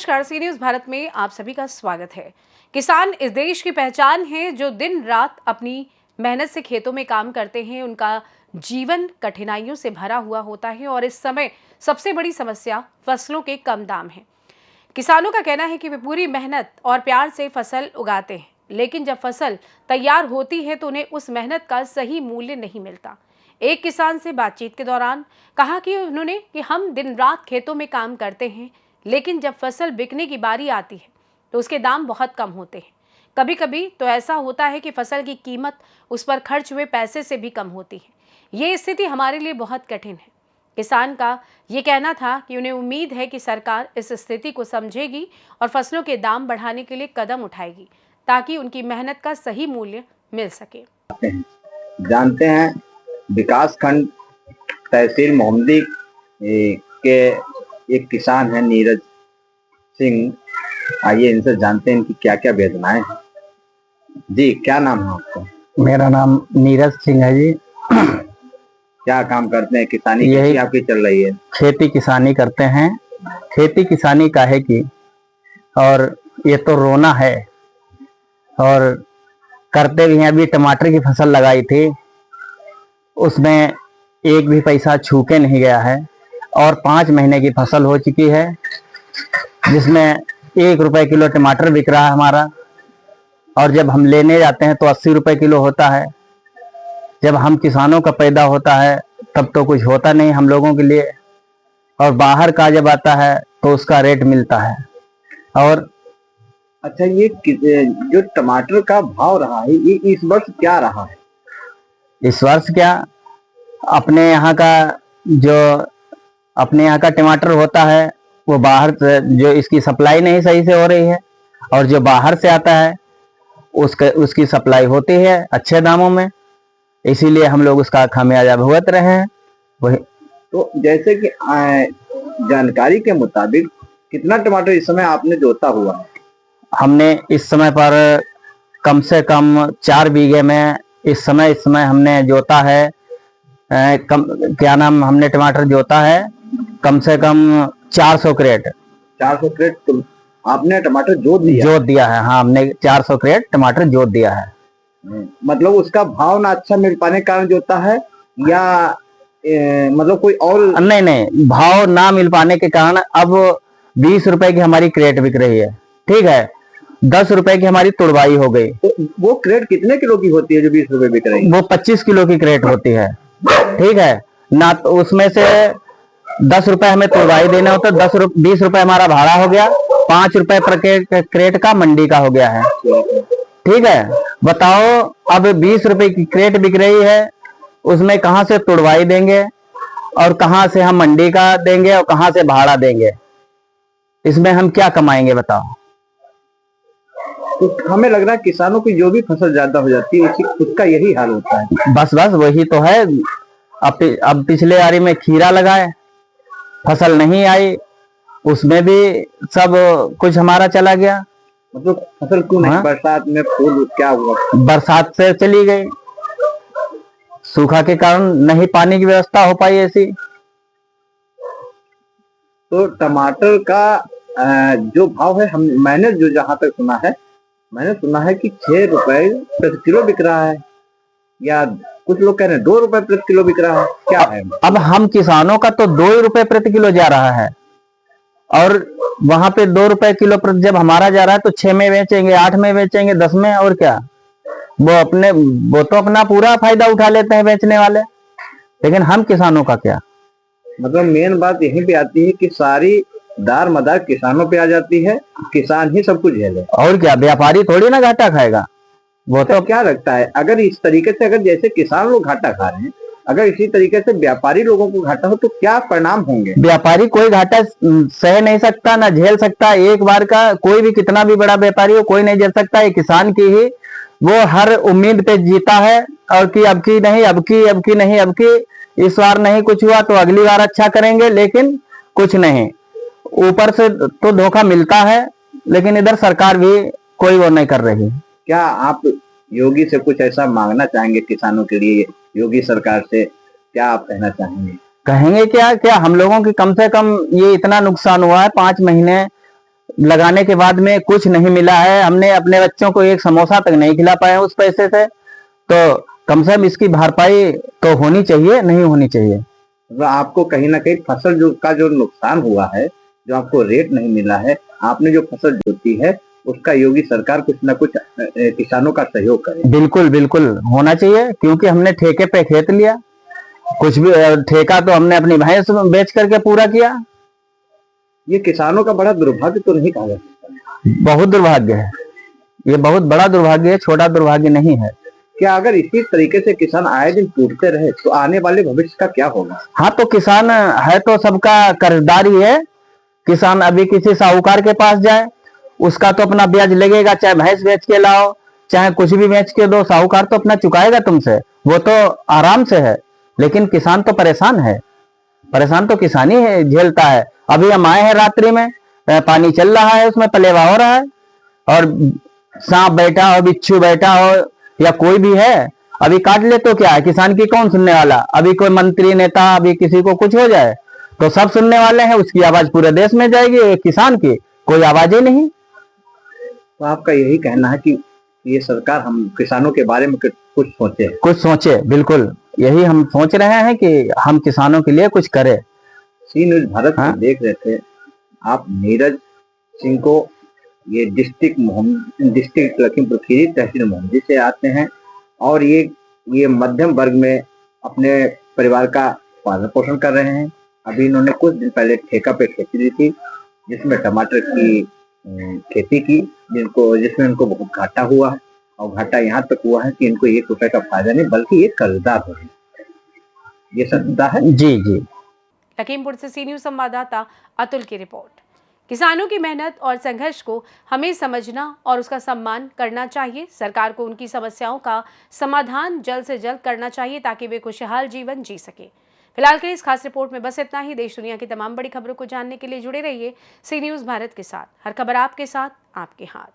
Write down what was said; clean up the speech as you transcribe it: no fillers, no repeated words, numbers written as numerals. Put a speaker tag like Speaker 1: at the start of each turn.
Speaker 1: नमस्कार, सी न्यूज़ भारत में आप सभी का स्वागत है। किसान इस देश की पहचान है जो दिन रात अपनी मेहनत से खेतों में काम करते हैं। उनका जीवन कठिनाइयों से भरा हुआ होता है और इस समय सबसे बड़ी समस्या फसलों के कम दाम है। किसानों का कहना है कि वे पूरी मेहनत और प्यार से फसल उगाते हैं, लेकिन जब फसल तैयार होती है तो उन्हें उस मेहनत का सही मूल्य नहीं मिलता। एक किसान से बातचीत के दौरान कहा कि उन्होंने कि हम दिन रात खेतों में काम करते हैं, लेकिन जब फसल बिकने की बारी आती है तो उसके दाम बहुत कम होते हैं। कभी कभी तो ऐसा होता है कि फसल की कीमत उस पर खर्च हुए पैसे से भी कम होती है। ये स्थिति हमारे लिए बहुत कठिन है। किसान का ये कहना था कि उन्हें उम्मीद है कि सरकार इस स्थिति को समझेगी और फसलों के दाम बढ़ाने के लिए कदम उठाएगी ताकि उनकी मेहनत का सही मूल्य मिल सके।
Speaker 2: जानते हैं विकास खंड तहसील मोहम्मदी के एक किसान है नीरज सिंह। आइए इनसे जानते हैं इनकी क्या क्या वेदनाएं हैं। जी, क्या नाम है आपका?
Speaker 3: मेरा नाम नीरज सिंह है जी।
Speaker 2: क्या काम करते हैं? किसानी यही आपकी चल रही है?
Speaker 3: खेती किसानी करते हैं। खेती किसानी का है कि और ये तो रोना है और करते भी हैं। अभी टमाटर की फसल लगाई थी, उसमें एक भी पैसा छू के नहीं गया है और 5 महीने की फसल हो चुकी है, जिसमें 1 रुपए किलो टमाटर बिक रहा है हमारा। और जब हम लेने जाते हैं तो 80 रुपए किलो होता है। जब हम किसानों का पैदा होता है तब तो कुछ होता नहीं हम लोगों के लिए, और बाहर का जब आता है तो उसका रेट मिलता है। और
Speaker 2: अच्छा, ये जो टमाटर का भाव रहा है ये इस वर्ष क्या रहा है?
Speaker 3: इस वर्ष क्या, अपने यहाँ का टमाटर होता है वो बाहर से, जो इसकी सप्लाई नहीं सही से हो रही है, और जो बाहर से आता है उसकी सप्लाई होती है अच्छे दामों में, इसीलिए हम लोग उसका खामियाजा भुगत रहे हैं। वही
Speaker 2: तो जैसे कि जानकारी के मुताबिक कितना टमाटर इस समय आपने जोता हुआ है?
Speaker 3: हमने इस समय पर कम से कम 4 बीघे में इस समय हमने जोता है। हमने टमाटर जोता है कम से कम 400 क्रेट।
Speaker 2: 400 क्रेट तो आपने टमाटर जोत दिया
Speaker 3: है। हाँ, हमने 400 क्रेट टमाटर जोत दिया है।
Speaker 2: मतलब उसका भाव ना अच्छा मिल पाने के कारण जोता है या मतलब कोई और?
Speaker 3: नहीं, भाव ना मिल पाने के कारण अब 20 रुपए की हमारी क्रेट बिक रही है। ठीक है, 10 रुपए की हमारी तुड़वाई हो गई।
Speaker 2: तो वो क्रेट कितने किलो की होती है जो 20 रुपए बिक रही है?
Speaker 3: वो 25 किलो की क्रेट होती है। ठीक है ना, तो उसमें से 10 रुपए हमें तुड़वाई देना होता है। 20 रुपए हमारा भाड़ा हो गया, 5 रुपए पर क्रेट का मंडी का हो गया है। ठीक है, बताओ अब 20 रुपए की क्रेट बिक रही है, उसमें कहां से तुड़वाई देंगे और कहां से हम मंडी का देंगे और कहां से भाड़ा देंगे? इसमें हम क्या कमाएंगे बताओ?
Speaker 2: तो हमें लग रहा है किसानों की जो भी फसल ज्यादा हो जाती है उसका यही हाल होता है।
Speaker 3: बस वही तो है। अब पिछले आरी में खीरा लगाए, फसल नहीं आई, उसमें भी सब कुछ हमारा चला गया।
Speaker 2: मतलब फसल क्यों नहीं? बरसात में फूल क्या हुआ?
Speaker 3: बरसात से चली गई, सूखा के कारण नहीं पानी की व्यवस्था हो पाई ऐसी।
Speaker 2: तो टमाटर का जो भाव है, मैंने जो जहां तक सुना है कि 6 रुपए प्रति किलो बिक रहा है, या कुछ लोग कह रहे हैं 2 रुपए प्रति किलो बिक रहा है। क्या है?
Speaker 3: अब हम किसानों का तो 2 रुपए प्रति किलो जा रहा है, और वहां पे 2 रुपए किलो जब हमारा जा रहा है तो 6 में बेचेंगे, 8 में बेचेंगे, 10 में, और क्या। वो तो अपना पूरा फायदा उठा लेते हैं बेचने वाले, लेकिन हम किसानों का क्या?
Speaker 2: मतलब मेन बात यहीं पे आती है कि सारी दार मदार किसानों पे आ जाती है, किसान ही सब कुछ झेले।
Speaker 3: और क्या, व्यापारी थोड़ी ना घाटा खाएगा। वो तो
Speaker 2: क्या लगता है, अगर इस तरीके से, अगर जैसे किसान लोग घाटा खा रहे हैं, अगर इसी तरीके से व्यापारी लोगों को घाटा हो तो क्या परिणाम होंगे?
Speaker 3: व्यापारी कोई घाटा सह नहीं सकता, ना झेल सकता। एक बार का कोई भी कितना भी बड़ा व्यापारी हो, कोई नहीं झेल सकता। ये किसान की ही वो हर उम्मीद पे जीता है, और कि अब की नहीं, अब की नहीं, अब की इस बार नहीं कुछ हुआ तो अगली बार अच्छा करेंगे, लेकिन कुछ नहीं। ऊपर से तो धोखा मिलता है, लेकिन इधर सरकार भी कोई वो नहीं कर रही।
Speaker 2: क्या आप योगी से कुछ ऐसा मांगना चाहेंगे किसानों के लिए? योगी सरकार से क्या आप कहना चाहेंगे?
Speaker 3: कहेंगे क्या हम लोगों की कम से कम ये इतना नुकसान हुआ है, 5 महीने लगाने के बाद में कुछ नहीं मिला है, हमने अपने बच्चों को एक समोसा तक नहीं खिला पाए उस पैसे से, तो कम से कम इसकी भरपाई तो होनी चाहिए, नहीं होनी चाहिए।
Speaker 2: मतलब आपको कहीं ना कहीं फसल जो नुकसान हुआ है, जो आपको रेट नहीं मिला है, आपने जो फसल जोती है उसका योगी सरकार कुछ ना कुछ किसानों का सहयोग करे।
Speaker 3: बिल्कुल बिल्कुल होना चाहिए, क्योंकि हमने ठेके पे खेत लिया, कुछ भी ठेका तो हमने अपनी भैंस बेच करके पूरा किया।
Speaker 2: ये किसानों का बड़ा दुर्भाग्य तो नहीं कहा जा सकता?
Speaker 3: बहुत दुर्भाग्य है, ये बहुत बड़ा दुर्भाग्य है, छोटा दुर्भाग्य नहीं है।
Speaker 2: क्या अगर इसी तरीके से किसान आए दिन टूटते रहे तो आने वाले भविष्य का क्या होगा?
Speaker 3: हाँ, तो किसान है तो सबका कर्जदार ही है। किसान अभी किसी साहूकार के पास जाए, उसका तो अपना ब्याज लगेगा, चाहे भैंस बेच के लाओ, चाहे कुछ भी बेच के दो, साहूकार तो अपना चुकाएगा तुमसे, वो तो आराम से है। लेकिन किसान तो परेशान है, परेशान तो किसान ही है, झेलता है। अभी हम आए हैं रात्रि में, पानी चल रहा है, उसमें पलेवा हो रहा है, और सांप बैठा हो, बिच्छू बैठा हो, या कोई भी है, अभी काट ले तो क्या है, किसान की कौन सुनने वाला? अभी कोई मंत्री नेता, अभी किसी को कुछ हो जाए तो सब सुनने वाले हैं, उसकी आवाज पूरे देश में जाएगी, किसान की कोई आवाज ही नहीं।
Speaker 2: तो आपका यही कहना है कि ये सरकार हम किसानों के बारे में कुछ सोचे?
Speaker 3: कुछ सोचे, बिल्कुल यही हम सोच रहे हैं कि हम किसानों के लिए कुछ करें।
Speaker 2: सी न्यूज भारत में
Speaker 3: हाँ?
Speaker 2: देख रहे थे आप नीरज सिंह को, ये डिस्ट्रिक्ट लखीमपुर खीरी, तहसील मोहम्मदी से आते हैं, और ये मध्यम वर्ग में अपने परिवार का पालन पोषण कर रहे हैं। अभी इन्होंने कुछ दिन पहले ठेका पे खेती ली थी, जिसमें टमाटर की खेती की, जिसमें उनको बहुत घाटा हुआ है, और घाटा यहाँ तक हुआ है कि इनको 1 रुपए का फायदा नहीं बल्कि ये कर्जदार हो रहे हैं। ये सत्यता है?
Speaker 3: जी जी।
Speaker 1: लखीमपुर से सी न्यूज संवाददाता अतुल की रिपोर्ट। किसानों की मेहनत और संघर्ष को हमें समझना और उसका सम्मान करना चाहिए। सरकार को उनकी समस्याओं का समाधान जल्द से जल्द करना चाहिए ताकि वे खुशहाल जीवन जी सके। फिलहाल के इस खास रिपोर्ट में बस इतना ही। देश दुनिया की तमाम बड़ी खबरों को जानने के लिए जुड़े रहिए सी न्यूज भारत के साथ। हर खबर आपके साथ, आपके हाथ।